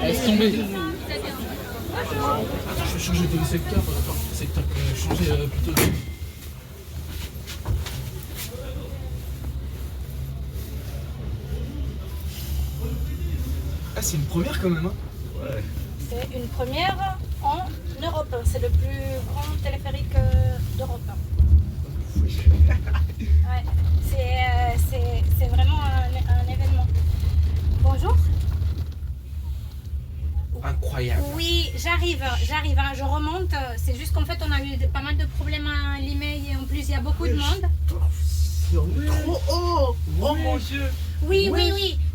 Laisse tomber. Attends, je vais changer de secteur. Secteur, changer plutôt de... Ah, c'est une première quand même, hein. Ouais. C'est une première en Europe. C'est le plus grand téléphérique d'Europe. Ouais. C'est vraiment un événement. Bonjour. Incroyable. Oui, j'arrive, hein, je remonte. C'est juste qu'en fait, on a eu pas mal de problèmes à l'email et en plus, il y a beaucoup de monde. Trop haut. Oh mon Dieu. Oui.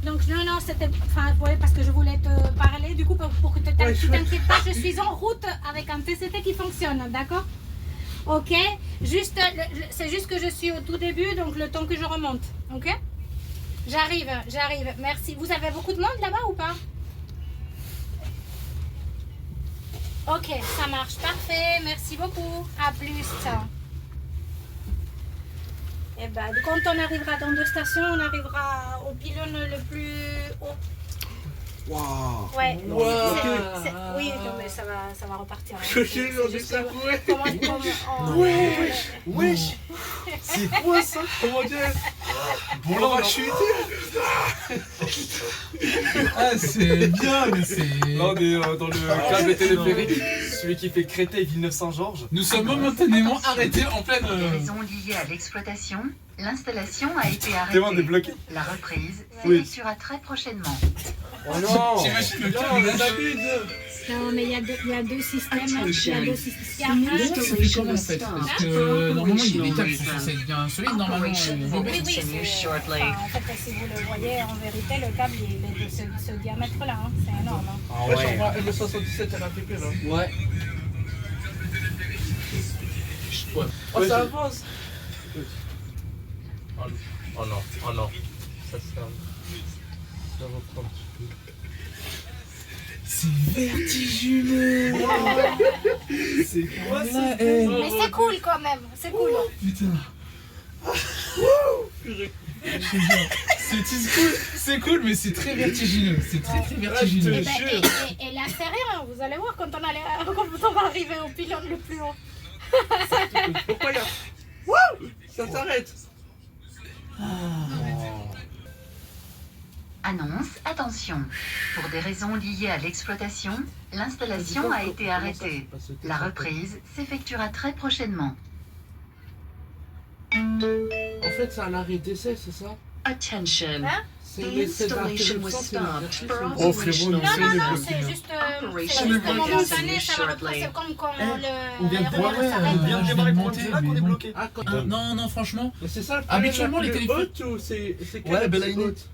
Donc, non, c'était. Enfin, ouais, parce que je voulais te parler. Du coup, pour que tu t'inquiètes pas, je suis en route avec un TCT qui fonctionne, d'accord? Ok? Juste, c'est juste que je suis au tout début, donc le temps que je remonte. Ok? J'arrive. Merci. Vous avez beaucoup de monde là-bas ou pas? Ok, ça marche. Parfait. Merci beaucoup. À plus. Et ben, quand on arrivera dans 2 stations, on arrivera au pylône le plus haut. Waouh. Ouais. Wow. Oui, non, mais ça va repartir. Hein. Je suis dans des secoués. Wesh. C'est quoi ça? Comment dire? Bon, là, on va chuter. Ah, c'est bien, mais c'est... Là, on est dans le câble téléphérique, celui qui fait Créteil et Villeneuve-Saint-Georges. Nous sommes momentanément arrêtés en pleine... Pour des raisons liées à l'exploitation, l'installation a été T'es arrêtée. on est bloqué. La reprise Oui. s'effectuera très prochainement. Oh non. J'imagine le Non, câble. on abuse. Non, mais il y a deux systèmes. Il y a deux systèmes. Il y a Ça fait comment en fait? Parce que normalement les câbles sont censés être bien solides normalement. Oui, c'est... Enfin, en fait, si vous le voyez, en vérité, le câble il est de ce diamètre-là. Hein. C'est énorme. Hein. Ah ouais. Je vois M77 RATP là. Ouais. Oh, ça avance. Oh non. Ça reprend un petit peu. C'est vertigineux. C'est quoi ça? Mais c'est cool quand même. C'est cool. Putain. C'est cool, mais c'est très vertigineux. C'est très vertigineux. Et là, c'est rien. Vous allez voir quand on va arriver au pylône le plus haut. Pourquoi il y a... Wouh! Ça s'arrête. Annonce, attention. Pour des raisons liées à l'exploitation, l'installation a été arrêtée. La reprise s'effectuera très prochainement. En fait, c'est un arrêt d'essai, c'est ça? Attention. Hein? C'est The l'essai installation was d'interruption, stopped for Oh, frérot, operational Non, reasons. c'est juste Operational momentané. Ça va shortly. reprendre. C'est comme quand On vient de l'aéroport s'arrête. vient de démarrer pour là qu'on est bloqué. Ah, Non, franchement. mais c'est ça. Habituellement, les téléphones. téléphones- Haute ou c'est quelle Ouais, la Bella plus Iné. haute?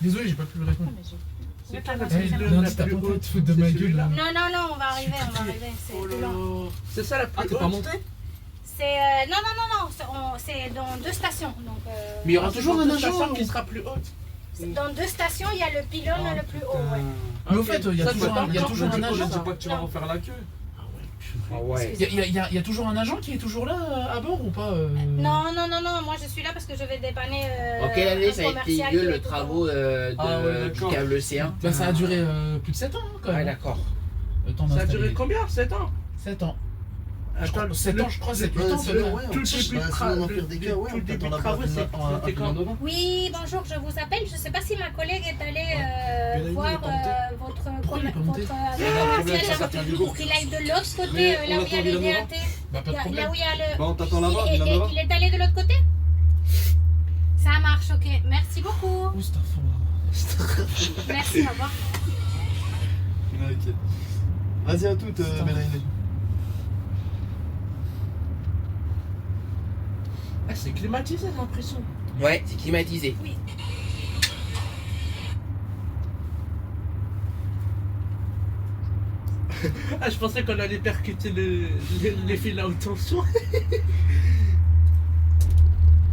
Désolé, j'ai pas pu le répondre. C'est quelle la Eh, plus non, la t'as plus pas haute? te foutre de ma C'est gueule, celui-là. là. Non, on va arriver. C'est Oh là plus long. là. C'est ça la plus Ah, t'es haute? pas monté? C'est non, c'est dans 2 stations. Donc, Mais il y aura Ah, toujours c'est un dans deux agent stations. qui sera plus haute. dans 2 stations, il y a le pylône le plus haut. Ouais. Mais au fait, il y a Ça, toujours c'est un pas agent. Je dis pas que tu vas refaire la queue. Ah ouais. Il y a toujours un agent qui est toujours là à bord ou pas Non, moi je suis là parce que je vais dépanner. En quelle année un ça a été commercial lieu qui est le tout travaux Ah ouais, du d'accord. câble océan? Bah, ça a duré plus de 7 ans quand Ouais, même. d'accord. Le temps Ça a d'installer. duré combien? 7 ans? 7 ans. Attends, 7 ans, je crois, 7 Ouais, 8 ans. c'est ça vrai, va. ouais, tout le bah, début de c'est travaux, dans l'empire des gars, ouais, tout le début on de a travaux, pas c'était quand? Oui, bonjour, je vous appelle. Je ne sais pas si ma collègue est allée Bella, voir il est pas monté. votre Pourquoi il est pas monté commercial là-bas pour qu'il aille de l'autre côté, là où il y a le DAT. Bah, pas de Là problème. où il y a le. Bah, on t'attend là-bas, Et- viens là-bas. Il est allé de l'autre côté? Ça marche, ok. Merci beaucoup. Où c'est un fond? Merci, au revoir. Ok. Vas-y à toutes, Bella Iné. Ah, c'est climatisé, j'ai l'impression. Ouais, c'est climatisé. Ah, je pensais qu'on allait percuter les fils à haute tension.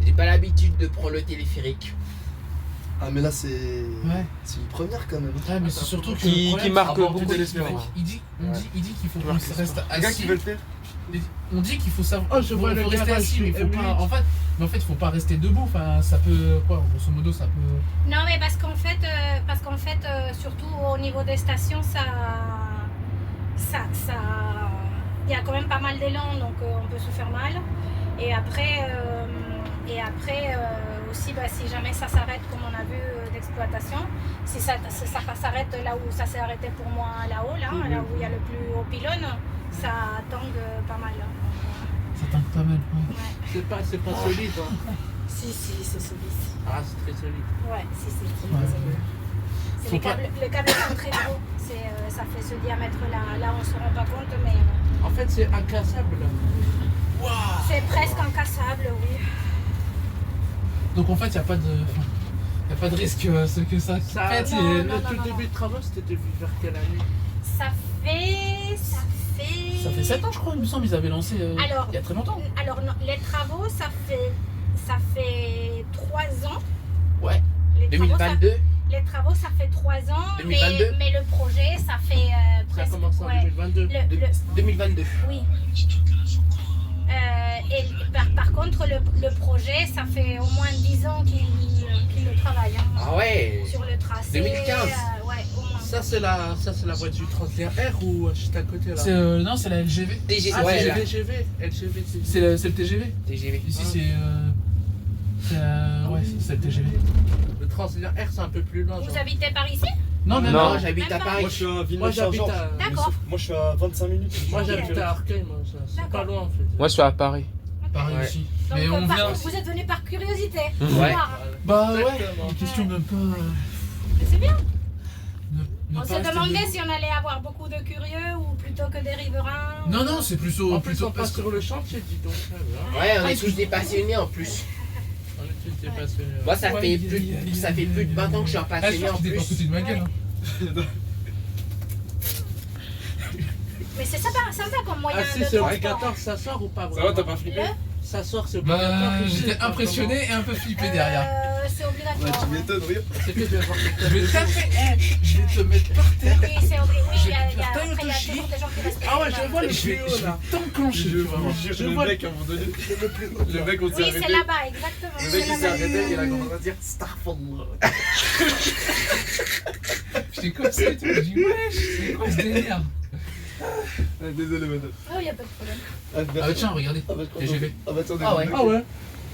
J'ai pas l'habitude de prendre le téléphérique. Ah, mais là, c'est. Ouais. C'est une première quand même. Ouais, mais c'est surtout que. Qui le problème, marque c'est avoir beaucoup du d'espérance. téléphérique. Il dit qu'il faut qu'on reste Les gars qui assis. veulent faire. On dit qu'il faut savoir. Oh, je vois le faut rester garage assis, mais du faut pas. M8. En fait, faut pas rester debout. Enfin, ça peut. Quoi, grosso modo, ça peut. Non, mais parce qu'en fait, surtout au niveau des stations, il y a quand même pas mal d'élan, donc on peut se faire mal. Et après, aussi, bah, si jamais ça s'arrête, comme on a vu d'exploitation, si ça s'arrête là où ça s'est arrêté pour moi là-haut, là où il y a le plus haut pylône, ça tangue pas mal. Ça tangue pas mal. Ouais. Ouais. C'est pas solide. Hein. Si, c'est solide. Ah, c'est très solide. Ouais, si, c'est Ouais. solide. C'est Faut les câbles sont très gros. Ça fait ce diamètre-là. Là, on se rend pas compte, mais En fait, c'est incassable. c'est presque incassable, oui. Donc en fait, il n'y a pas de risque que ça Ça, pète. non, le non, tout non, début de travaux, c'était vers quelle année? Ça fait. Ça fait 7 ans, je crois, il me semble, ils avaient lancé Alors, il y a très longtemps. Alors, non, les travaux, ça fait 3 ans. Ouais. Les travaux, 2022. les travaux, ça fait 3 ans. 2022. Mais le projet, ça fait Ça a presque. commencé en ouais. 2022. 2022. Oui. Et par contre, le projet, ça fait au moins 10 ans qu'il le travaille. Hein, Ah ouais. sur le tracé. 2015. Ouais, au moins. Ça, c'est la voiture Translien R ou juste à côté là? Non, c'est la LGV. TGV. Ah, Ouais, c'est là. LGV. C'est le TGV. TGV. Ici, c'est le TGV. Le Translien R, c'est un peu plus loin. Vous genre. habitez par ici? Non, Non, j'habite à Même pas. Paris. Moi, je suis à Moi, Villeneuve-Saint-Georges. j'habite à... D'accord. Moi, je suis à 25 minutes. Moi, j'habite à Arcueil, moi. C'est pas D'accord. loin, en fait. Moi, je suis à Paris. Pareil Ouais. aussi. Donc, Mais on par vient. contre, vous êtes venu par curiosité. Ouais. Voir. Bah ouais, Exactement. une question de pas. Mais c'est bien. Ne On pas se rester demandait debout. si on allait avoir beaucoup de curieux ou plutôt que des riverains. Non, non, c'est plutôt. En plus, on parce passe que- sur le chantier, dis donc. Hein. Ouais, on est tous des passionnés en plus. On est tous des passionnés. Moi, ça fait plus de 20 ans que je suis un Ah, je passionné en crois que t'es pas plus. foutu de ma gueule. Hein. Mais c'est sympa comme moyen Ah si, de c'est transport. obligatoire, ça sort ou pas Ça vraiment? va, t'as pas flippé? Ça sort, c'est obligatoire. Bah, ici, j'étais pas impressionné et un peu flippé derrière. C'est Ouais, obligatoire. tu m'étonnes, regarde. vraiment. C'est que je vais voir Je vais te taper, je vais te mettre par terre. Oui, c'est obligatoire. Oui, Je il y a, vais il y a, te faire après, il y a taille au toujours des gens qui respectent. Ah ouais, je pas. vois le Je vais tuyau là. t'enclencher, tu vas voir. Je Je le vois- mec à un moment donné. Le mec, on s'est Oui, arrêté. c'est là-bas, exactement. Le mec, il s'est là-bas. arrêté, il a commencé à dire Starfall. J'étais comme ça et tout. Je dis, wesh, c'est quoi ce délire? Désolé, madame. Oh, il n'y a pas de problème. Ah, Ah bah tiens, regardez. Ah bah, je TGV. Ah bah attendez. Ah ouais. Ah ouais. Là,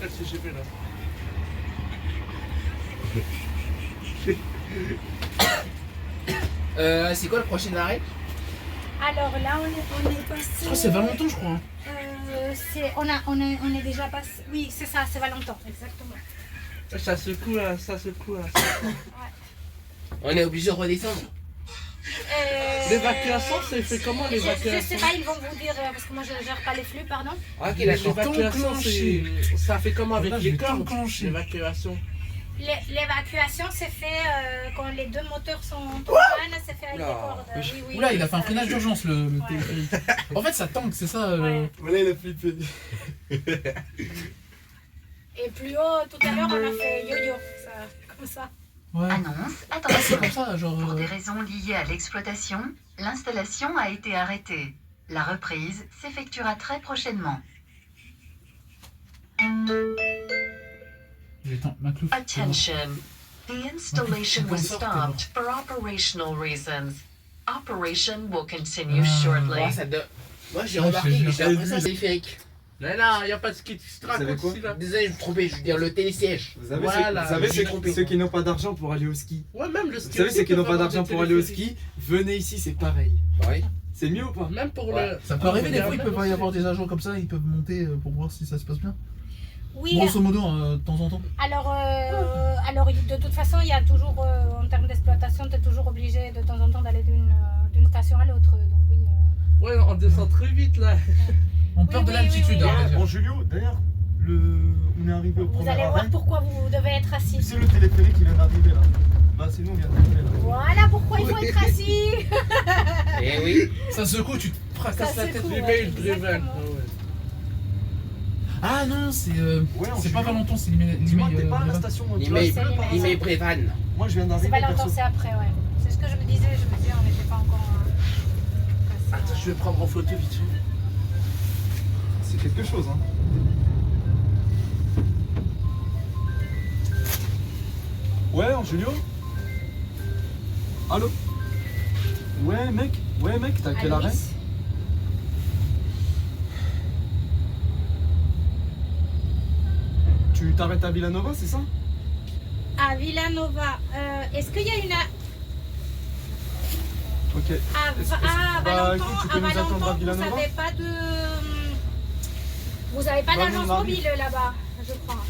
c'est GV là. C'est quoi le prochain arrêt? Alors là, on est passé. Je crois que c'est Valentin, je crois. Hein. On est déjà passé. Oui, c'est ça, c'est Valentin, exactement. Ça secoue là, ça secoue là. On est obligé de redescendre. L'évacuation, c'est fait comment Je sais l'évacuation? pas, ils vont vous dire, parce que moi je ne gère pas les flux, pardon. Ok, d'accord. L'évacuation, c'est. Ça fait comment avec Là, je les vais cordes? t'enclencher. L'évacuation. L'évacuation c'est fait quand les deux moteurs sont en panne, c'est fait avec des cordes. Oui, oui, Oula, il a oui, fait un ça- freinage d'urgence, le Ouais. téléphérique. En fait, ça tangue, c'est ça. Ouais. Voilà, il a flippé. Et plus haut, tout à l'heure, on a fait yo-yo, ça, comme ça. Ouais. Annonce, Ah, c'est attention. comme ça, genre. Pour des raisons liées à l'exploitation, l'installation a été arrêtée. La reprise s'effectuera très prochainement. Attends, Maclouf. Attention. The installation was stopped for operational reasons. Operation will continue shortly. Moi, ça donne. Moi, j'ai Ouais, remarqué je- que j'ai l'impression que c'est téléphérique. Mais non, y a pas de ski, tu te savez racontes quoi ici là. Désolé, je me suis trompé, je veux dire le télésiège. Vous savez, Voilà, vous savez je suis trompé. ceux qui n'ont pas d'argent pour aller au ski. Ouais, même le ski. Vous savez, aussi ceux qui peut n'ont pas avoir d'argent des pour aller au téléphériques. ski, venez ici, c'est pareil. Ouais. C'est mieux ou pas? Même pour Ouais. le. Ça peut arriver des fois, il Même peut pas y aussi. avoir des agents comme ça, ils peuvent monter pour voir si ça se passe bien. Oui, Grosso modo, de temps en temps. alors de toute façon, il y a toujours, en termes d'exploitation, tu es toujours obligé de temps en temps d'aller d'une station à l'autre. Donc oui. Ouais, on descend très vite là. On perd de oui, l'altitude. oui, hein, oui. déjà. Bon, Julio, d'ailleurs, on est arrivé au Vous premier allez arrêt. voir pourquoi vous devez être assis. C'est le téléphérique qui vient d'arriver là. Bah, c'est nous, on vient d'arriver là. Voilà pourquoi il faut être assis. Eh oui. Ça secoue, tu te fracasses Ça la tête. secoue. L'email driven. exactement. Ah ouais. Ah non, c'est Ouais, en c'est pas Julio. Valentin, c'est l'email. Dis-moi, t'es pas à la station. tu L'email vois, c'est l'email. l'email Brévan. Moi, je viens C'est d'arriver. pas longtemps, perso. c'est après, ouais. C'est ce que je me disais, on n'était pas encore. Attends, je vais prendre en photo vite fait. C'est quelque chose, hein. Ouais, Julio? Allô? Ouais, mec, t'as quel Allô, arrêt? oui. Tu t'arrêtes à Villanova, c'est ça? À Villanova, est-ce qu'il y a une... Ok. À Valenton, écoute, tu peux nous attendre à vous Villanova? n'avez pas de... Vous n'avez pas Bah, d'agence on arrive. mobile là-bas, je crois.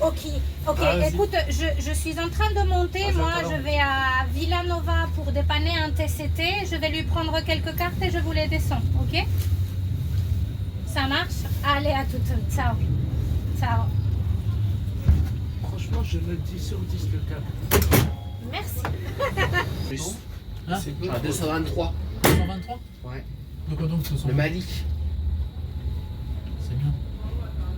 Ok, Ah, vas-y. écoute, je suis en train de monter, Vas-y, moi attends. je vais à Villanova pour dépanner un TCT, je vais lui prendre quelques cartes et je vous les descends, ok? Ça marche? Allez, à toutes, ciao. Ciao. Franchement, je me dis sur 10 le câble. Merci. Plus. Hein? C'est bon. 223. 123? Ouais. De quoi donc ce sont? Le Malik. C'est bien.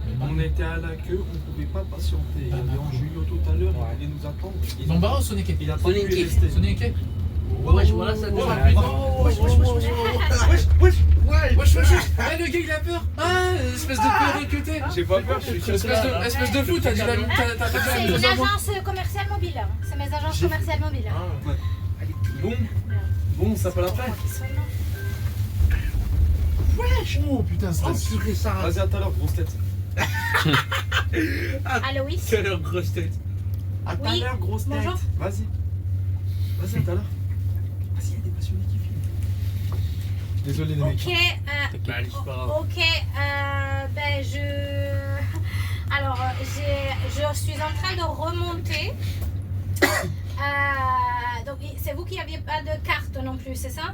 Mais On bon. était à la queue, on pouvait pas patienter. Il y Ah, avait d'accord. Julio tout à l'heure, Ouais. il voulait nous attendre. Bon, bah, Soneke. Il a pas pu Soneke. rester. Soneke. Ouais, voilà, ça Oh, te putain. Wesh, wesh, wesh, wesh. Wesh, wesh, wesh. Ah, le gars, il a peur. Ah, espèce de perruque que t'es. J'ai pas peur, je suis Espèce de fou, t'as dit la t'as C'est fait une 2 ans. agence commerciale mobile. C'est mes agences commerciales mobiles. Bon, ça peut la faire. Oh putain, c'est Oh, purée, ça. Vas-y, à tout à l'heure, grosse tête. Allô, oui? C'est leur grosse tête. À tout à Oui. l'heure, grosse tête. Bonjour. Vas-y, à tout à l'heure. Vas-y, il y a des passionnés qui filment. Désolé, les mecs. Ok, ok, ben alors je suis en train de remonter. Donc c'est vous qui n'aviez pas de carte non plus, c'est ça?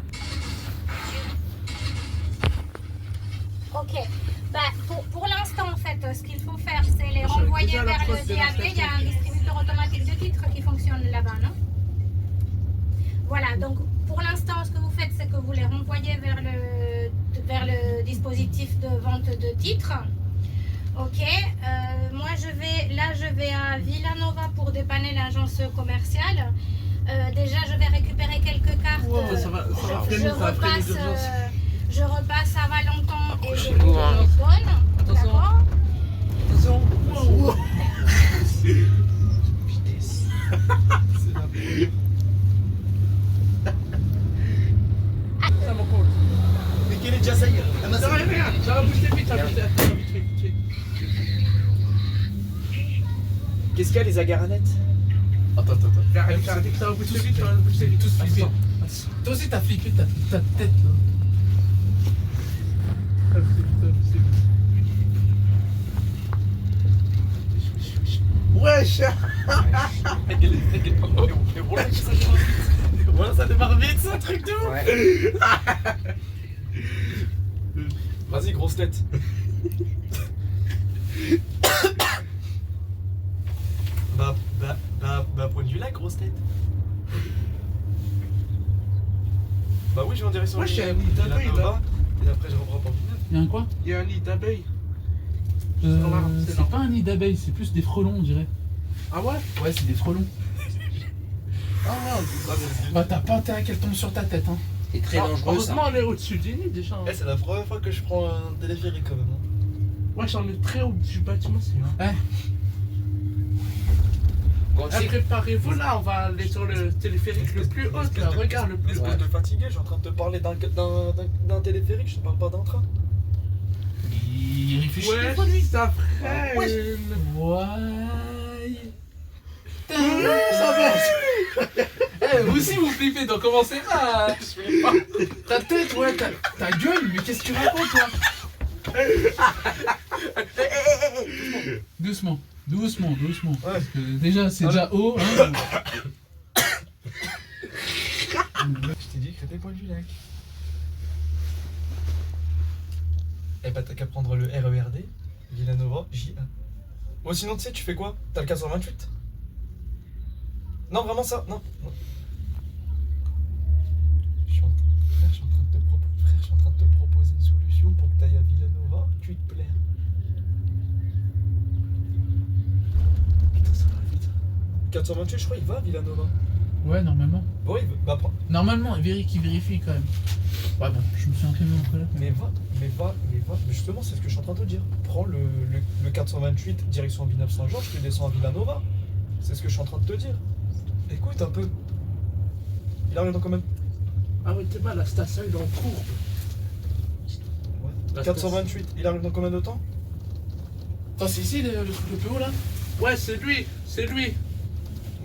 Ok. Ben, pour l'instant, en fait, ce qu'il faut faire, c'est les renvoyer déjà la vers le preuve de la DAB. Il y a un distributeur automatique de titres qui fonctionne là-bas, non? Voilà, donc pour l'instant, ce que vous faites, c'est que vous les renvoyez vers le dispositif de vente de titres. Ok, moi je vais à Villanova pour dépanner l'agence commerciale. Déjà, je vais récupérer quelques cartes. Wow, ça va freiner, ça va freiner d'urgence. Je repasse à Valenton et je chez vous nous, les hein. donne. Attention. D'accord? Attention. Wow. C'est la première. Ça me compte. Mais quel est déjà ça y est? Ah, Ça va, regarde. Ça va bouger vite, ça va bouger vite. Qu'est-ce qu'il y a, les agaranettes? Attends. J'arrive, ça va bouger vite, ça va bouger vite. Tous flippés. Toi aussi, t'as flippé ta tête là. Wesh. Voilà, ça démarre vite, c'est un truc de ouf. Ouais. Vas-y, grosse tête. Point de vue là, grosse tête. Bah oui, je vais en direction. Ouais, de je suis à Nita Bay, Villanova, là. et après je reprends pour Villeneuve. Il y a un quoi? Il y a un nid d'abeilles. C'est C'est pas un nid d'abeilles, c'est plus des frelons, on dirait. Ah ouais? Ouais, c'est des frelons. Ah ouais. Bah, t'as pas intérêt qu'elle tombe sur ta tête, hein. C'est très dangereux ça. Heureusement, on est au-dessus du nid déjà. hein. C'est la première fois que je prends un téléphérique quand même. Ouais, j'en ai très haut du bâtiment, c'est bien. Bon, tu sais que- Préparez-vous là, on va aller sur le téléphérique le plus haut là. Regarde le plus haut. Espèce de fatigué, je suis en train de te parler d'un téléphérique, je te parle pas d'un train. Il réfléchit. Ouais, ça freine. Ouais. Ça va. Eh, vous aussi vous flippez, donc commencez pas. Ta tête, ouais, ta gueule, mais qu'est-ce que tu racontes, toi? Doucement. Parce que déjà, c'est déjà haut. Hein. Je t'ai dit que c'était point de vue lac. Eh bah t'as qu'à prendre le RERD, Villanova, J1. Bon sinon tu sais tu fais quoi? T'as le 428? Non vraiment ça, non. Je suis en train de te proposer une solution pour que t'ailles à Villanova, tu te plais. Putain ça va vite. 428 je crois il va à Villanova. Ouais, normalement. Oui, bah prends. Normalement, qui vérifie quand même. Ouais, bon, je me suis incliné entre là. Mais va. Mais justement, c'est ce que je suis en train de te dire. Prends le 428 direction Villeneuve-Saint-Georges, tu descends à Villanova. C'est ce que je suis en train de te dire. Écoute un peu. Il arrive dans combien? Ah ouais, t'es mal, la station il est en cours. Ouais. 428, il arrive dans combien de temps? Attends, c'est ici le truc le plus haut là? Ouais, c'est lui.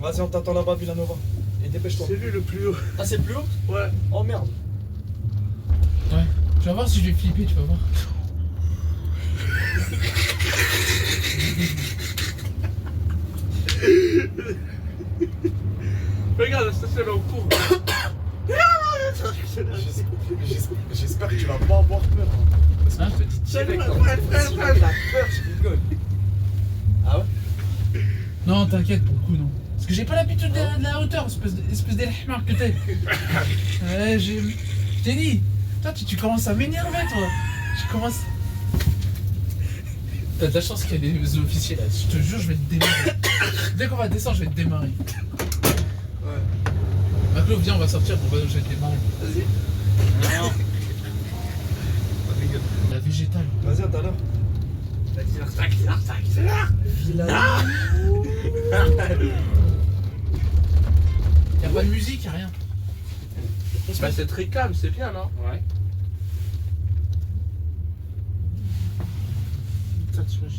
Vas-y, on t'attend là-bas, Villanova. Et dépêche-toi. C'est lui le plus haut. Ah, c'est le plus haut? Ouais. Oh merde. Ouais. Tu vas voir si je vais flipper, tu vas voir. Regarde, la station elle est en cours. J'espère que tu vas pas avoir peur. Hein. Parce que Hein? je te dis direct. Frère, hein. frère, Si frère. t'as peur, je rigole. Ah ouais? Non, t'inquiète pour le coup, non. Parce que j'ai pas l'habitude de la hauteur, espèce d'elhmar que t'es. Ouais, je t'ai dit. Toi, tu commences à m'énerver, toi. Je commence. T'as de la chance qu'il y a des officiers là. Je te jure, je vais te démarrer. Dès qu'on va descendre, je vais te démarrer. Ouais. Maclo, viens, on va sortir, je vais te démarrer. Vas-y. Non. La végétale. Vas-y, à tout à l'heure. Accélère. Y'a pas de musique, y'a rien. Bah, c'est très calme, c'est bien, non? Ouais.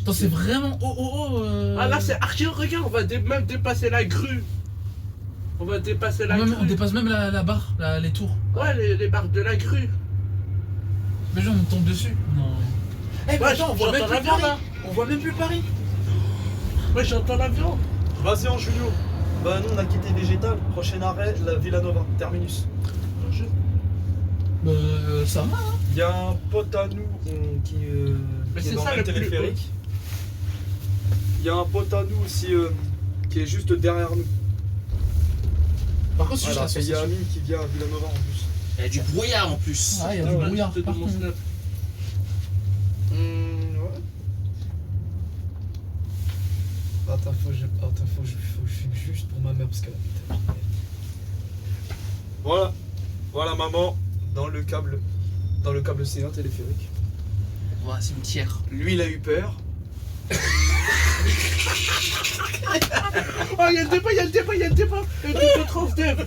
Attends, c'est vraiment Ah là, c'est archi, regarde, on va même dépasser la grue. On va dépasser la grue. On dépasse même la barre, les tours. Ouais, les barres de la grue. Mais genre, on tombe dessus. Non. Eh, Ouais, attends, on voit même j'entends plus l'avion, Paris. là. On voit même plus Paris. Ouais, j'entends l'avion. Vas-y, en Julio. Bah, nous, on a quitté Végétal. Prochain arrêt, la Villanova, terminus. Ça va, hein. Il y a un pote à nous qui Mais est c'est dans ça, le le plus téléphérique. Il y a un pote à nous aussi qui est juste derrière nous. Par contre, c'est Voilà, juste et il y a la Amine qui vient à Villanova en plus. Il y a du brouillard en plus. Ah, il y a du brouillard de partout. mon snap. Ouais. Attends, faut que je filme juste pour ma mère parce qu'elle habite. Voilà maman, dans le câble C1 téléphérique. On va un cimetière. Lui il a eu peur. Oh, il y a le dépôt, il y a le dépôt transdev.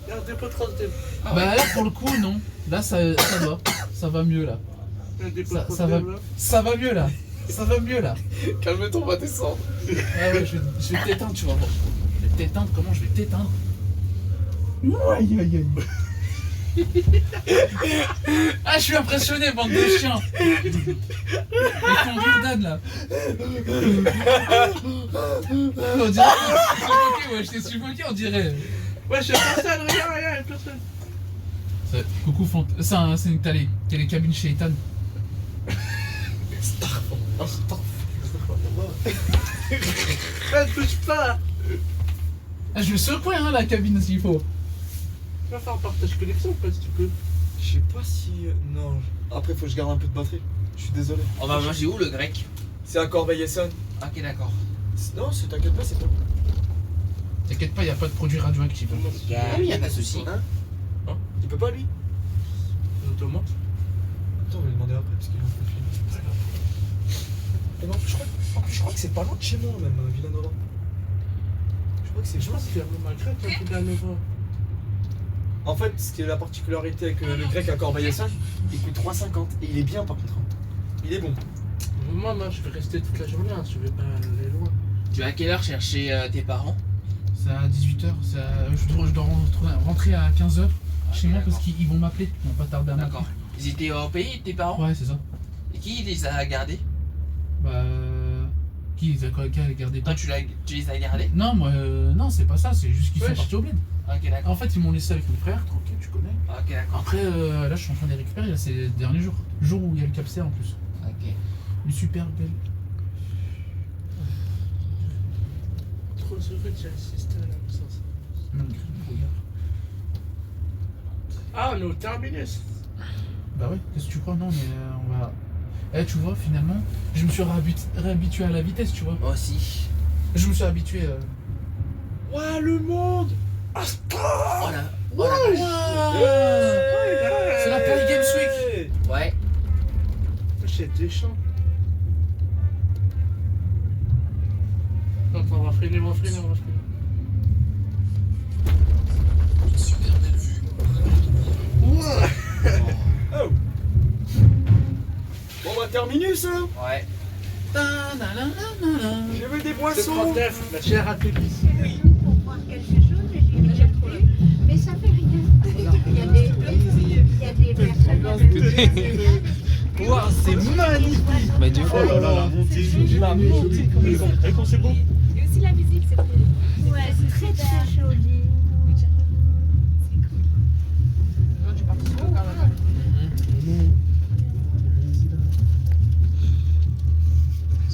Il y a un dépôt transdev. Bah là, pour le coup, non. Là, ça va. Ça va mieux, là. Il y a un dépôt Ça transdev, va. là. Ça va mieux, là. Ça va mieux, là. Calme-toi, on va descendre. Ah ouais, je vais t'éteindre, tu vas voir. Je vais t'éteindre, comment je vais t'éteindre? Aïe, aïe, aïe. Ah, je suis impressionné, bande de chiens. Les convirdades, là. On dirait que je t'ai suffoqué, ouais, je t'ai suffoqué, on dirait. Ouais, j'ai personne, regarde, il y a personne. Coucou, t'as les cabines chez Ethan. Touche pas. Ah, je vais secouer, hein, la cabine s'il faut. Tu vas faire un partage connexion ou pas si tu peux? Je sais pas si. Non. Après, faut que je garde un peu de batterie. Je suis désolé. On va manger où le grec? C'est à Corbeil-Essonnes. Ok, d'accord. Non, t'inquiète pas, c'est toi. T'inquiète pas, y a pas de produit radioactif. Oui, y a pas de soucis. Il peut pas lui? On te montre. Attends, on va lui demander après parce qu'il est un peu filmé. Et non, je crois que c'est pas loin de chez moi même, Villanova. Je crois que c'est Je pense qu'il y a même un grec qui est à Nova. En fait, ce qui est la particularité avec le grec à Corbeil-Essonnes, il coûte 3,50 et il est bien par contre. Il est bon. Moi, je vais rester toute la journée, hein, je vais pas aller loin. Tu vas à quelle heure chercher tes parents? C'est à 18h, je dois rentrer à 15h chez moi parce d'accord. qu'ils vont m'appeler. Ils vont pas tarder à m'appeler. D'accord. Ils étaient au pays, tes parents? Ouais, c'est ça. Et qui les a gardés? Bah. Qui les a gardés? Toi, tu les as gardés? Non, moi, non, c'est pas ça, c'est juste qu'ils sont Wesh. partis au bled. Ok, d'accord. En fait, ils m'ont laissé avec mon frère, tranquille, tu connais. Ok, d'accord. Après, là, je suis en train de les récupérer, là, c'est les derniers jours. Le jour où il y a le capsé en plus. Ok. Une super belle. Trop heureux d'y assister à l'absence. Malgré le brouillard. Ah, on est au terminus. Bah ouais, qu'est-ce que tu crois? Non, mais on va. Eh, tu vois, finalement, je me suis réhabitué à la vitesse, tu vois. Moi aussi. Je me suis habitué. Ouah, le monde. Oh la vache. C'est la Paris Games Week. Ouais. C'était chiant. Attends, on va freiner. Oh. Bon bah terminus hein. Ouais. J'ai vu des C'est boissons. 39, la chair à tes pistes. Pour voir quelque chose, mais je l'ai jamais vu. Mais ça fait rien. Il y a des personnes. Waouh, c'est magnifique. Mais du coup, oh là là, la montée. La montée comme Et quand c'est beau. Et aussi la musique, c'est cool. Ouais, c'est très très joli.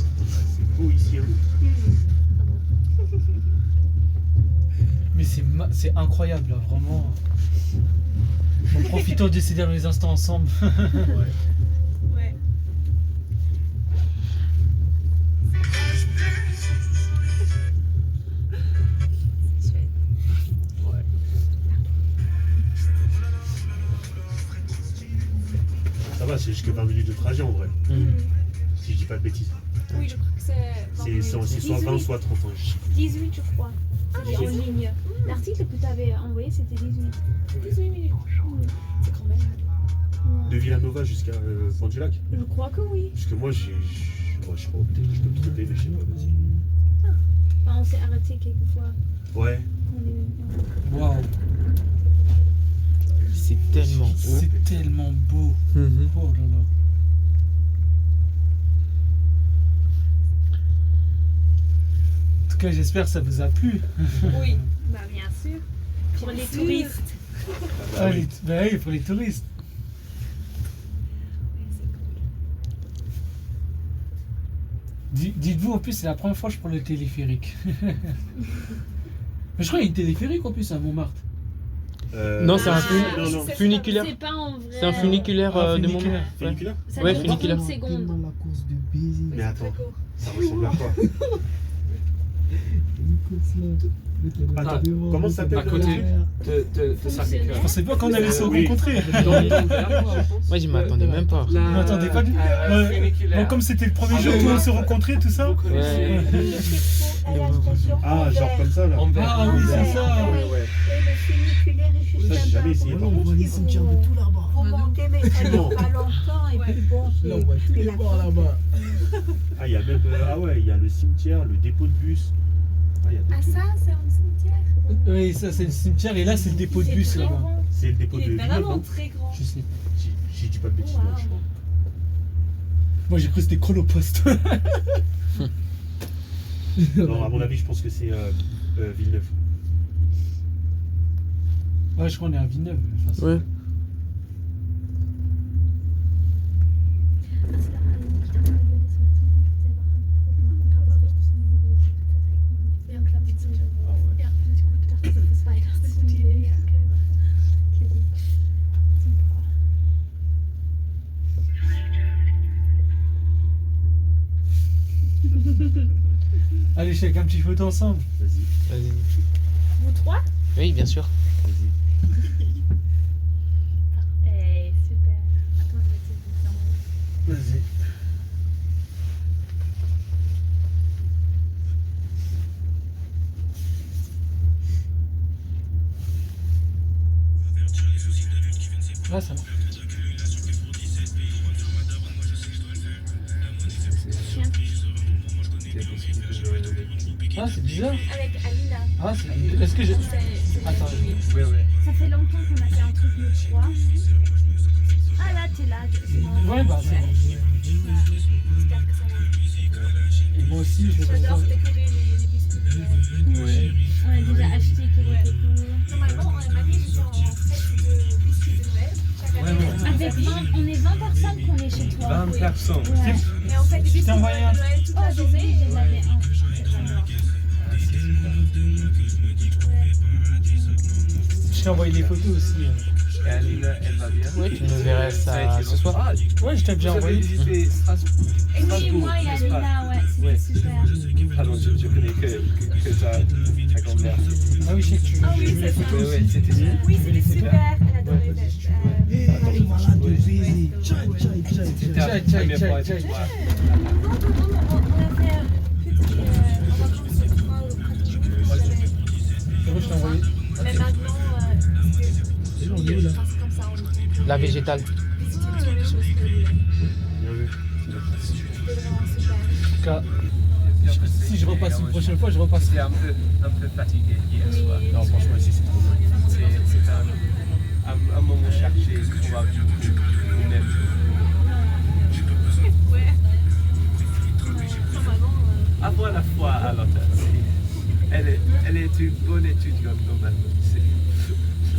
C'est beau ici. Hein. Mais c'est incroyable, là, vraiment. En profitant de ces derniers instants ensemble. Ouais. Ça va, c'est jusque 20 minutes de trajet en vrai. Si je dis pas de bêtises. Oui, je crois que c'est. C'est soit 20 soit 30 ans. 18, je crois. C'est en ligne. L'article que tu avais envoyé, c'était 18. 18 minutes. C'est quand même. De Villanova jusqu'à Pont-du-Lac. Je crois que oui. Parce que moi, je sais pas, peut-être que je peux me tromper, mais je sais pas, vas-y. Enfin, on s'est arrêté quelquefois. Ouais. Waouh. C'est tellement haut. C'est tellement beau. Mhm. Oh là là. En tout cas, j'espère que ça vous a plu. Oui. Bah, bien sûr. Pour les touristes. Ah, bah oui, pour les touristes. Dites-vous, en plus, c'est la première fois que je prends le téléphérique. Mais je crois qu'il y a une téléphérique en plus à Montmartre. Non, c'est un non. funiculaire. C'est pas en vrai. C'est un funiculaire Ah, de funiculaire. Montmartre. Ouais. Funiculaire. Ça Ouais, dure funiculaire. 30 secondes. La course de baiser. Mais attends, ça ressemble à quoi? Attends, comment ça s'appelle À côté de ça fait Je pensais pas qu'on allait se Oui. rencontrer. Moi, je m'attendais même pas. Je m'attendais pas du tout. Ouais. Bon, comme c'était le premier jour où on se rencontrait, tout ça. Ouais. Ah, genre comme ça là. Ah oui, c'est ça. Et le funiculaire est juste Ça, j'ai jamais essayé par On contre. voit les cimetières de tout là-bas. Vous montez, mais ça dure pas longtemps. Et puis bon, Là, on voit tous les bords là-bas. Ah, il y a même. Ah ouais, il y a le cimetière, le dépôt de bus. Ah, il y a Ah, tout. ça, c'est un cimetière. Oui, ça c'est le cimetière et là c'est le dépôt de bus là-bas. C'est le dépôt Il de est Villeneuve, vraiment non? très grand. Je sais. Si je dis pas de bêtises, Wow. non, je crois. Moi j'ai cru que c'était Chronopost. Non, à mon avis, je pense que c'est Villeneuve. Ouais, je crois qu'on est à Villeneuve. Enfin, c'est- Ouais. Allez, je fais un petit photo ensemble. Vas-y, Vas-y. vous trois? Oui, bien sûr. vas-y. Eh, super. Attends, je vais essayer de faire mon- Vas-y. Là, ça marche. Ah, c'est bizarre. Avec Ali là. Ah, c'est bizarre. Est-ce que je. Attends, Oui. Ça fait longtemps qu'on a fait un truc le 3. Ah là, t'es là. C'est bon. ouais, bah, c'est bon. J'espère que ça va. Et moi aussi, je vais J'adore décorer les biscuits. Ouais. On a déjà acheté quelques Normalement, en année, j'étais en fête de biscuits de Noël. Chaque année, Ouais, ouais. Avec 20, on est 20 personnes qu'on est chez toi. 20 personnes. Ouais. Et on fait des biscuits de envoyé un- Noël toute Oh, la désolé, journée. j'en avais un. J'adore. Je t'ai envoyé des photos aussi. Elle va bien. Ouais, tu me verrais ça a été ce soir. longtemps. Ah, Ouais, je t'ai déjà vous avez envoyé. visité Strasbourg. Et oui, moi et n'est-ce pas? Alina, ouais, c'était super. Pardon, je connais que ta grand-mère. Ah oui, je sais que tu Ah oui, j'ai vu les c'est ça. photos. Ouais, c'était bien. Oui, c'était super. Elle adorait Ouais. d'être. Eh, t'es malade de baiser. Tchai, tchai, tchai, C'était tchai. la première fois. tchai, tu vois. On a fait une petite vacances de 3 ou 4 jours. C'est vrai, je t'ai envoyé. Mais maintenant, Et là, on est où là? c'est comme ça. La végétale. C'est la même chose que Bien vu. c'était vraiment super. En tout cas, si je repasse une prochaine fois, je repasse. J'étais un peu fatigué hier soir. Non, franchement, ici, c'est trop bien. C'est un moment cherché probablement pour vous-même. Ouais. Normalement, Avoir la foi à l'auteur. Elle est une bonne étudiante normalement.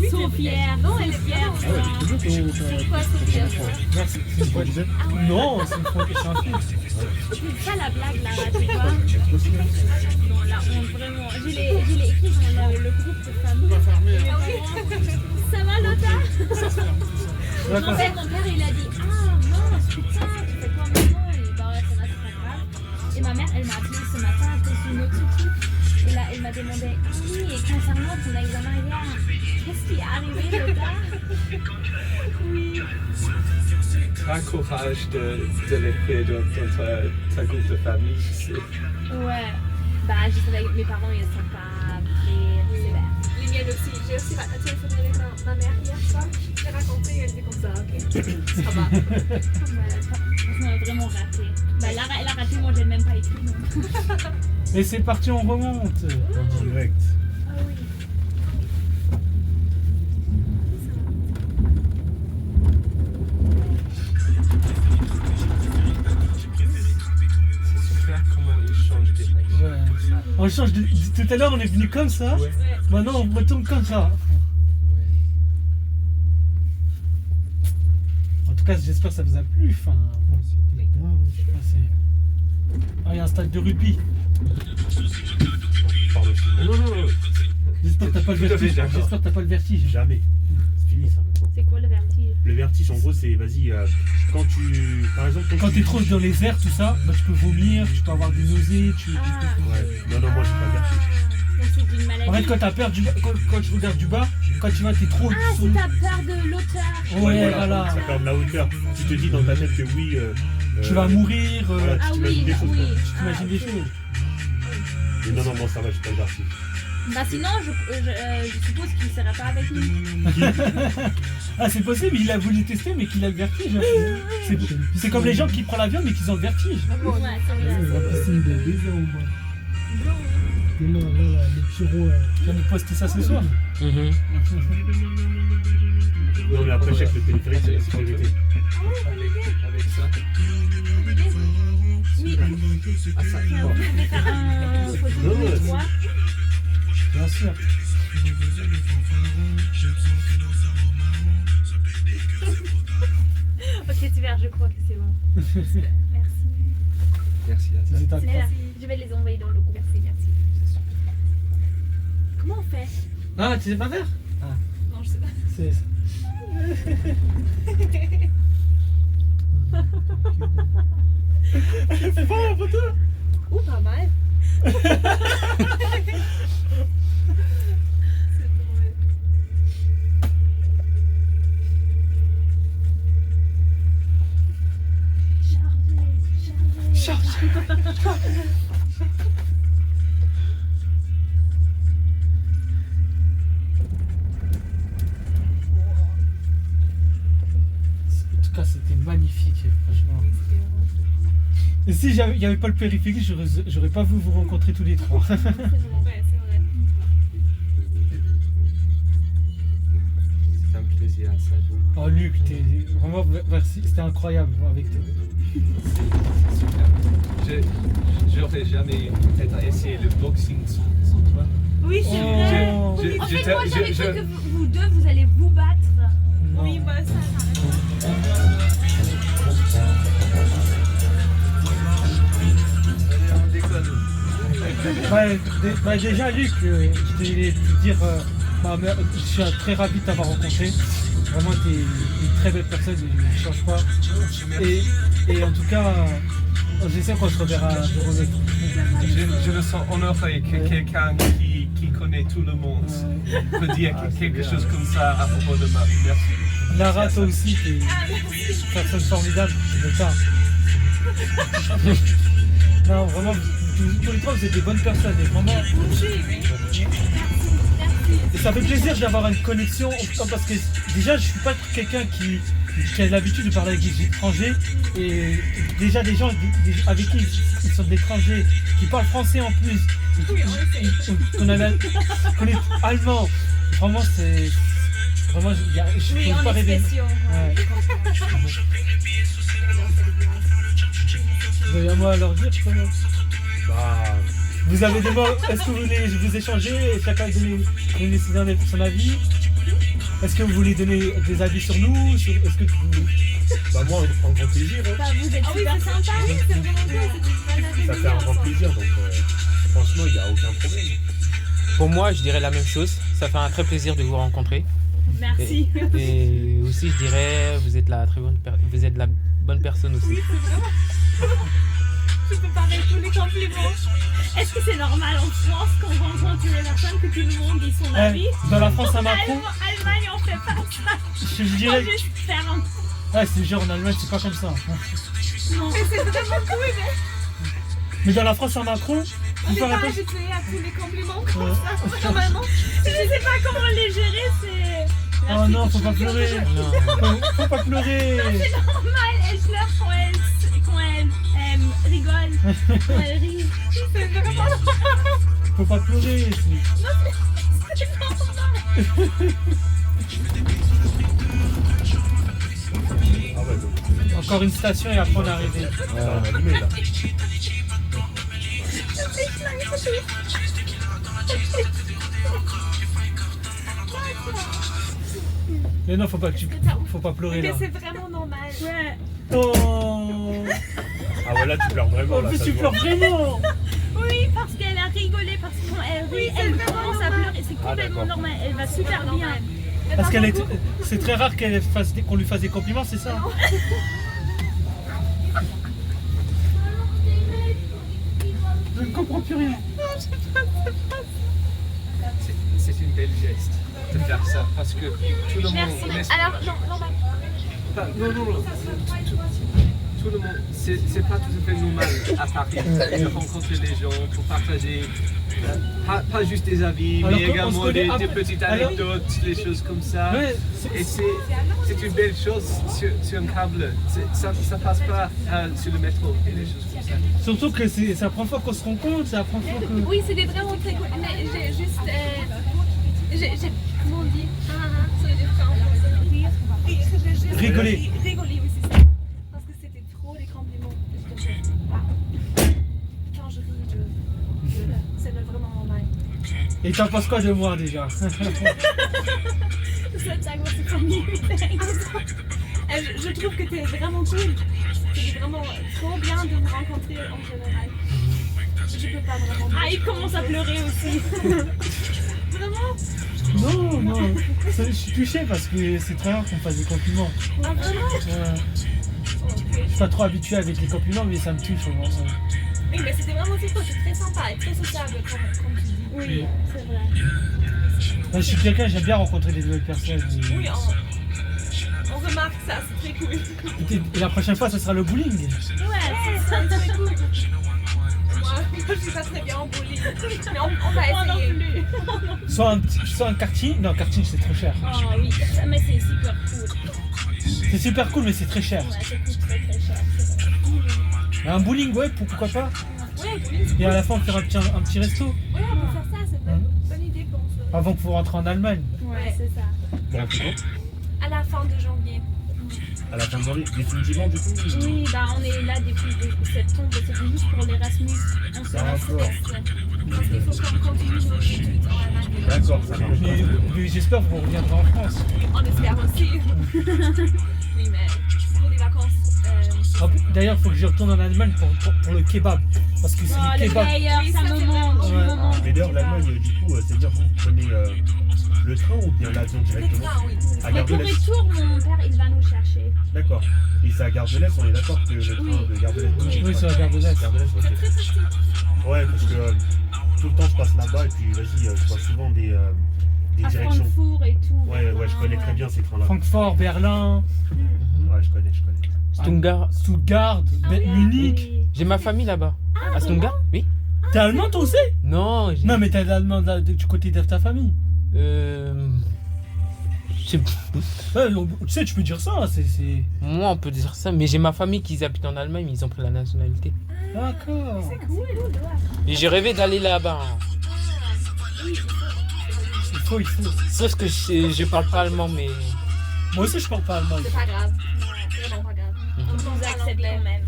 Ils sont fiers. Non, elle est fière. Ah ouais, c'est trop bien ton. quoi, c'est bien. Non, c'est quoi, disais? Non, c'est une fois que je suis un film. C'est ça la blague là, tu vois. Non, la honte, vraiment. Je l'ai écrit dans le groupe de famille. Ça va, Lota? En fait, mon père, il a dit ah mince, putain, tu fais quoi maintenant? Il dit bah ouais, ça va, c'est pas grave. Et ma mère, elle m'a appelé ce matin à cause d'une autre truc. Et là, elle m'a demandé ah oui, et concernant ton examen hier, qu'est-ce qui est arrivé, Lota? Oui. Un courage de l'écrire dans ta groupe de famille. Ouais. Bah, je savais que mes parents, ils sont pas très sévères. Les miennes aussi. J'ai aussi téléphoné avec ma mère hier soir. Je l'ai raconté et elle était comme ça, ok. Ça va. Ouais, franchement, elle a vraiment raté. Bah, elle a raté, moi, j'ai même pas écrit. Donc. Et c'est parti, on remonte. En direct. Ah oui. C'est super comment ils changent des règles. Ouais. On change de... Tout à l'heure, on est venu comme ça. Ouais. Maintenant, on retourne comme ça. En tout cas, j'espère que ça vous a plu. Enfin, C'était dingue. je sais pas, c'est... Ah, il y a un stade de rugby. Pardon. Non. J'espère que t'as pas le Tout à fait vertige. d'accord. J'espère que t'as pas le vertige. Jamais. C'est fini ça maintenant. C'est quoi le vertige? Le vertige, en gros, c'est, vas-y, quand tu... Par exemple, Quand t'es trop dans les airs, tout ça, bah, tu peux vomir, tu peux avoir des nausées, tu... Ah, Ouais. Non, moi, j'ai pas le vertige. donc c'est d'une maladie. En fait, quand t'as peur du bas, quand tu regardes du bas, quand tu vas, t'es trop... Ah, si t'as peur de l'auteur. Ouais, voilà. Ça perd de la hauteur. Tu te dis dans ta tête que oui... Tu vas mourir, Voilà, Ah tu oui, t'imagines des choses. oui. quoi. tu t'imagines des choses. Et non, moi, ça va, j'ai pas le vertige. Bah sinon, je suppose qu'il ne serait pas avec nous. Ah, c'est possible, il a voulu tester, mais qu'il a le vertige. Hein. C'est comme les gens qui prennent l'avion, mais qui ont le vertige. Ouais, c'est vrai. La piscine de baiser au bas. Et là, les petits ronds. Tu vas nous poster ça ce soir. Mhm. Non, mais après, je sais que le téléphérique, c'est la sécurité. Avec ça. Oui. Ah, ça. Vous pouvez faire un photo de nous trois. Bien sûr. Ok, super, je crois que c'est bon. Merci. Merci à C'est ça. ta- Merci. Je vais les envoyer dans le groupe. Merci. Comment on fait? Ah, tu sais pas faire? Non, je sais pas. C'est ça. C'est pas la photo? Ouh, pas mal. C'est drôle. En tout cas, c'était magnifique, franchement. Et si il n'y avait pas le périphérique, j'aurais pas voulu vous rencontrer tous les trois. Ouais, c'est vrai. C'est un plaisir à ça. Oh Luc, vraiment, merci, c'était incroyable avec toi. C'est super. J'aurais jamais peut-être essayé le boxing sans toi. Oui, c'est vrai. Oh. En fait, moi, j'avais je- cru que vous deux, vous allez vous battre. Oui, bah ça. On déconne. Déjà Luc, je voulais te dire Bah, mais, je suis très ravi de t'avoir rencontré. Vraiment, t'es une très belle personne, je ne change pas. Et en tout cas, j'espère qu'on se reverra un jour ou l'autre. Je me sens honoré que quelqu'un qui connaît tout le monde peut dire quelque chose comme ça à propos de moi. Merci. Lara, toi aussi, t'es une personne formidable, c'est ça. Non, vraiment, tous les trois, vous êtes des bonnes personnes, et vraiment. Et ça fait plaisir d'avoir une connexion, parce que déjà, je suis pas quelqu'un qui a l'habitude de parler avec des étrangers, et déjà des gens avec qui ils sont des étrangers, qui parlent français en plus, qu'on est allemand, vraiment c'est... Vraiment, je ne peux pas rêver. Ouais. Vous avez un mot à leur dire, je crois. Bah, Vous avez des mots, est-ce que vous voulez vous échanger et chacun donner son avis? Est-ce que vous voulez donner des avis sur nous? Est-ce que vous... bah moi, en grand plaisir. Hein. Bah, vous êtes super sympa, oui, c'est vraiment cool. Ça fait un grand plaisir, donc franchement, il n'y a aucun problème. Pour moi, je dirais la même chose. Ça fait un très plaisir de vous rencontrer. Merci. Et aussi, je dirais, vous êtes la bonne personne aussi. Oui, c'est vraiment. Tu peux parler de tous les compliments. Est-ce que c'est normal en France quand on rencontre les personnes que tout le monde dit son avis? Dans la France à Macron, Allemagne, on fait pas ça. je dirais... On va juste faire un... Ouais, c'est genre en Allemagne, c'est pas comme ça. Non. Mais c'est vraiment cool, Mais dans la France à Macron, on n'est pas habitué à tous les compliments comme ça, normalement. Je sais pas comment les gérer, c'est... Oh non, faut pas pleurer. Faut pas pleurer. Non, c'est normal, elle pleure quand elle rigole, quand elle rit. C'est vraiment... Faut pas pleurer. Non, c'est normal. Ah ouais, donc. Encore une station et après on est arrivé. On a allumé là. Mais non, faut pas pleurer là. Mais c'est vraiment normal. Ouais. Oh. Ah voilà, tu pleures vraiment En là. plus, ça tu se pleures voit. vraiment. Oui, parce qu'elle a rigolé, parce qu'elle rit, elle commence à pleurer. C'est complètement normal. Elle va super bien. Parce qu'elle est... C'est très rare qu'on lui fasse des compliments, c'est ça? Je ne comprends plus rien. C'est une belle geste de faire ça parce que tout le monde. Merci. Alors, Non. Tout le monde, c'est pas tout à fait normal à Paris de rencontrer les gens pour partager pas juste des avis, alors mais également des petites anecdotes, des choses comme ça. Ouais, et c'est une belle chose sur un câble. Ça passe pas sur le métro et des choses comme ça. surtout que c'est la première fois qu'on se rencontre, c'est la première fois que... oui, c'était vraiment très cool. Mais j'ai juste. Comment on dit? Ça veut dire quoi? Rire. Rigoler. Rigoler, oui, c'est ça. Parce que c'était trop les compliments. Quand je ris, c'est vraiment normal. Et t'en penses quoi de moi déjà? Cette tag, c'est pas mieux. Je trouve que t'es vraiment cool. C'est vraiment trop bien de vous rencontrer en général. Je peux pas vraiment. Ah, il commence à pleurer aussi. Vraiment? Non, je suis touché parce que c'est très rare qu'on me fasse des compliments. Ah, vraiment? Je suis pas trop habitué avec les compliments, mais ça me touche au moins. Oui, mais c'était vraiment aussi cool, c'est très sympa et très sociable comme tu dis. Oui, c'est vrai. Moi, je suis quelqu'un, j'aime bien rencontrer des nouvelles personnes. Oui, on remarque ça, c'est très cool. Et la prochaine fois, ça sera le bowling. Ouais, c'est très cool. Moi, je suis pas très bien en bowling, mais on va essayer. Soit un karting. Non, karting, c'est trop cher. Oh oui, mais c'est super cool. C'est super cool, mais c'est très cher. Ouais, ça coûte très cher. Un bowling, ouais, pourquoi pas? Ouais, bowling. Et à la fin, on fera un petit resto. Ouais, on peut faire ça, c'est une bonne idée pour ça. Avant que vous rentrez en Allemagne. Ouais, c'est ça. Bon, c'est bon. À la fin de janvier. À la fin de janvier, définitivement du coup. Oui, bah on est là depuis septembre, c'est juste pour l'Erasmus. On se reste. Parce qu'il faut qu'on continue nos études en Allemagne. D'accord, ça marche. Mais j'espère que vous reviendrez en France. On espère aussi. Oui, mais pour les vacances. D'ailleurs, il faut que je retourne en Allemagne pour le kebab. Parce que c'est le kebab. Meilleur, ça me manque. Mais d'ailleurs, l'Allemagne, du coup, c'est-à-dire vous prenez le train ou bien l'avion Le directement? train, oui. À Mais Gare de pour l'Est. retour, mon père, il va nous chercher. D'accord. Et c'est à Gare de l'Est, on est d'accord que le train Oui. de Gare de l'Est bouge? Oui, c'est à Gare de l'Est. Gare de l'Est, ok. C'est très pratique. Ouais, parce que tout le temps je passe là-bas et puis vas-y, je vois souvent des À directions. Francfort et tout. Ouais, je connais très bien ces trains-là. Francfort, Berlin, Ouais, je connais. Stuttgart, Munich. J'ai ma famille là-bas. À Stuttgart? Oui. T'es allemand toi aussi? Non, Non, mais t'es allemand du côté de ta famille. je sais pas. Ouais, tu sais, tu peux dire ça. C'est... Moi, on peut dire ça, mais j'ai ma famille qui habite en Allemagne, mais ils ont pris la nationalité. D'accord. C'est cool. Et j'ai rêvé d'aller là-bas. Hein. Il faut. Sauf que je parle pas allemand, mais. Moi aussi, je parle pas allemand. C'est pas grave. C'est vraiment pas grave. On vous accepte quand même.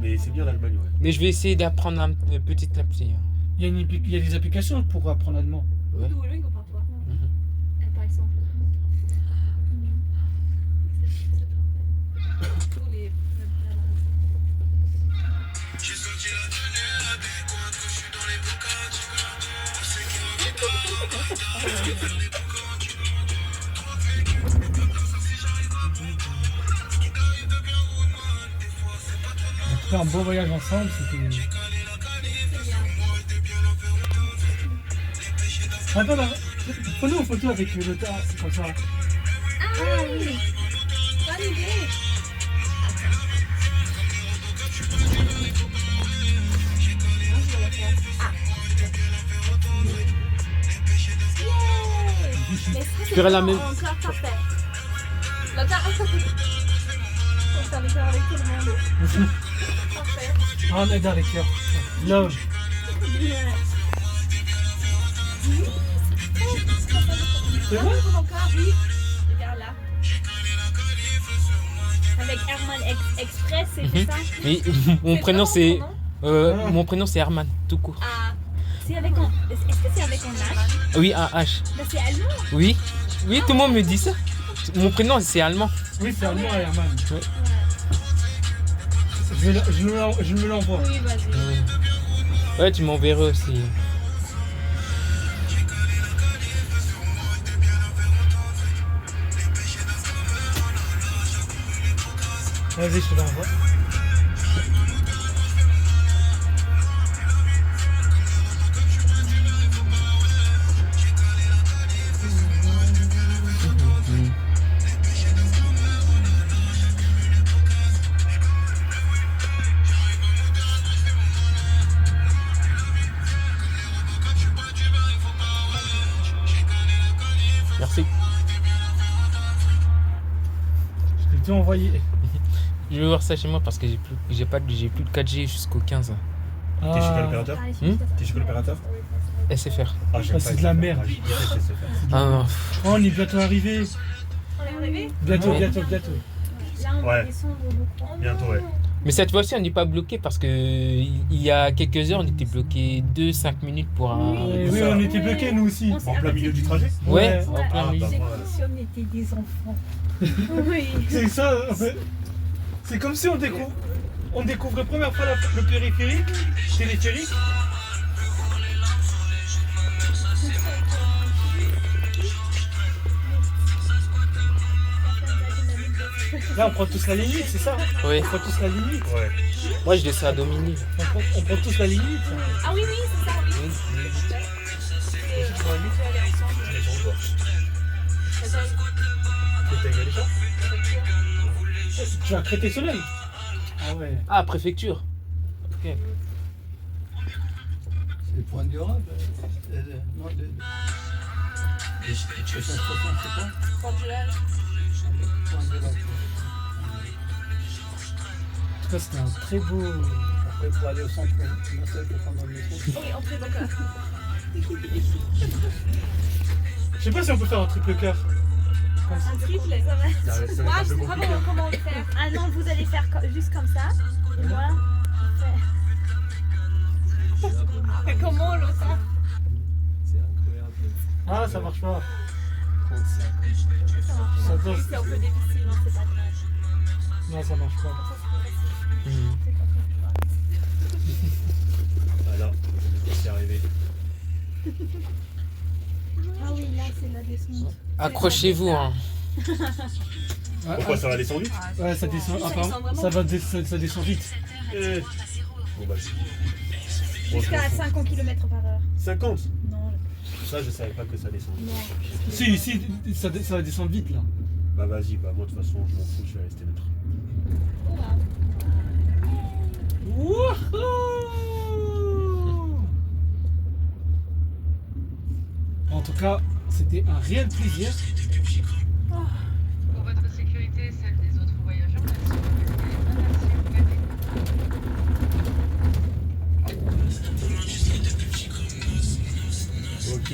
Mais c'est bien l'Allemagne, ouais. Mais je vais essayer d'apprendre petit à petit. Hein. Il y a des applications pour apprendre l'allemand. Ouais. Duolingo parfois. Par exemple. Tous les... En tout cas, un beau voyage ensemble, c'était... Attends, là, prenez une photo avec le tas, comme ça. Ah oui. Bonne idée. Je ferai la même. Encore parfait. Le temps. On fait des cœurs avec tout le monde. Parfait. Ah, on est dans les cœurs. Love. C'est vrai? Encore, oui. Regarde là. Avec Herman Express, c'est ça? Oui, mon prénom c'est. Mon prénom c'est Herman, tout court. Ah. C'est avec un... Est-ce que c'est avec un H? Oui, un H. Ben, c'est allemand. Oui, tout le monde me dit ça. Mon prénom c'est allemand. Oui, c'est allemand, Herman. Ouais. Je me l'envoie. Oui, vas-y. Ouais, tu m'enverras aussi. Vas-y, je te l'envoie. Merci. Je l'ai tout envoyé. Je vais voir ça chez moi parce que j'ai plus de 4G jusqu'au 15. T'es chez quel opérateur? T'es chez quel opérateur? SFR. Ah, j'aime pas c'est de la merde. Ah non. Oh, on est bientôt arrivé. On est arrivé? Bientôt. Là, on va Ouais. descendre le coin. Bientôt, ouais. Mais cette fois-ci, on n'est pas bloqué parce que il y a quelques heures, on était bloqué 2-5 minutes pour un. Oui, on était bloqués nous aussi. On s'est En plein milieu du trajet? Ouais, Ouais. en plein milieu. bah, moi, Si on était des enfants. Oui. C'est ça, en fait. C'est comme si on découvre la première fois le téléphérique. Là, on prend tous la limite, c'est ça? Oui. On prend tous la limite. Ouais. Moi, je descends à Dominique. On prend tous la limite. Ah oui, oui, c'est ça, oui. Tu vas Créteil Soleil? Ah ouais. Ah, préfecture. Ok. C'est le point d'Europe. Non, de 560, c'est quoi? Point d'Europe. En tout cas, c'était un très beau. Après, pour aller au centre commercial pour prendre le métro. Oui, on fait d'accord. Je sais pas si on peut faire un triple cœur. Un triple, ça va. Moi, je sais pas comment on le faire. Ah non, vous allez faire juste comme ça. Et voilà. Comment l'autre ça? C'est incroyable. Ah, ça marche pas. 35. Ça marche. C'est un peu difficile, non, c'est pas grave. Non, ça marche pas. Voilà, c'est arrivé. Ah oui, là c'est la descente. Accrochez-vous, hein. Pourquoi ça va descendre vite? Ouais, ça descend. Ça Apparemment, descend ça descend vite. Bon bah c'est... Jusqu'à 50 km/h. 50? Non. Ça je savais pas que ça descendait. Non. Si, ça va descendre vite là. Bah vas-y, bah moi de toute façon je m'en fous, je vais rester neutre. En tout cas, c'était un réel plaisir. Pour votre sécurité et celle des autres voyageurs, Ok.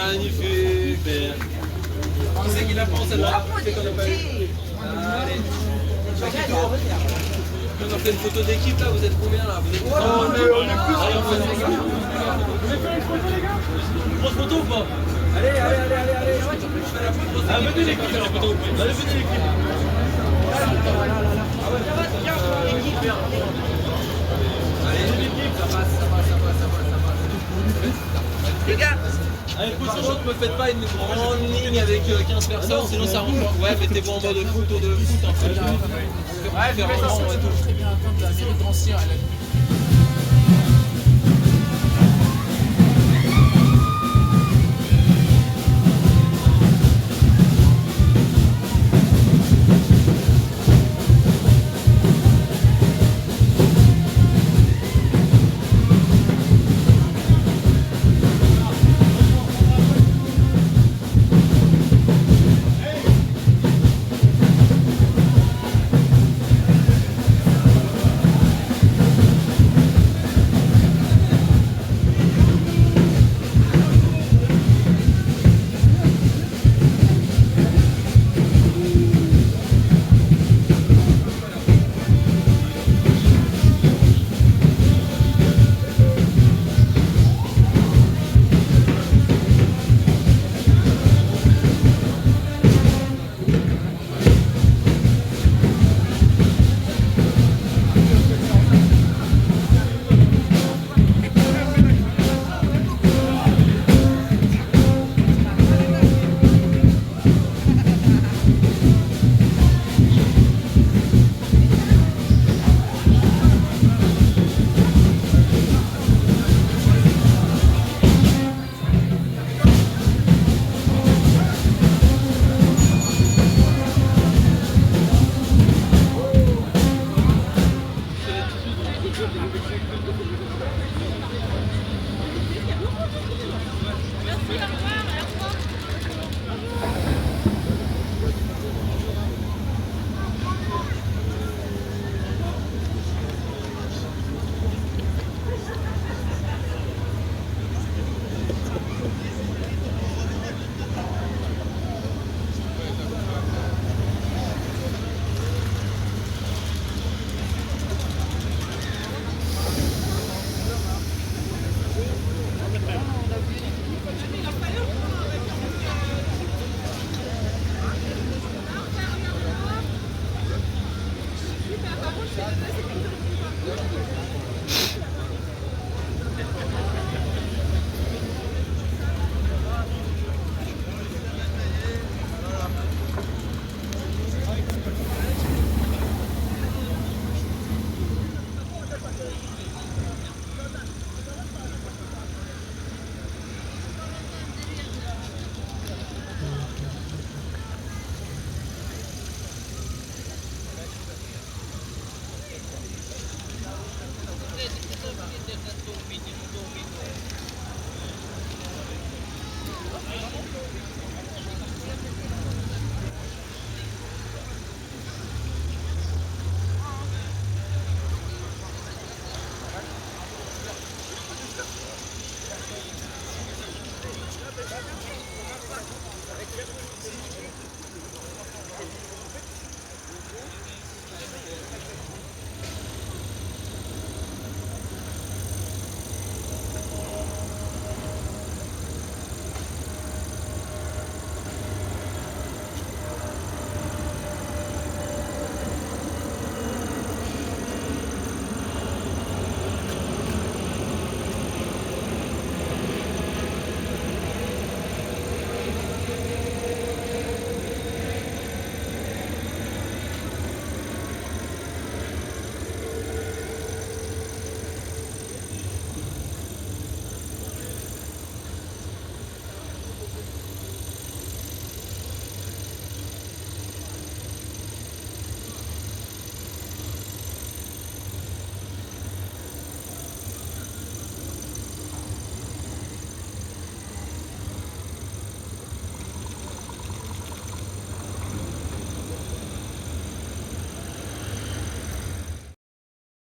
Magnifique. Qui c'est qui la prend celle-là? C'est qu'on a pas eu. Allez. On fait une photo d'équipe là, vous êtes combien là? Vous êtes on est plus. Allez, on fait une photo. Vous voulez faire une photo les gars? Une grosse photo ou pas? Allez. Je fais la photo. Ah, venez l'équipe. Allez, venez l'équipe. Allez, l'équipe, ça passe. Les gars, allez, ne me faites pas une grande ligne avec 15 personnes, sinon ça rend pas. Ouais, mettez-vous en mode photo de foot un peu. Ouais, mais ça, c'est très bien atteindre la mairie d'ancien.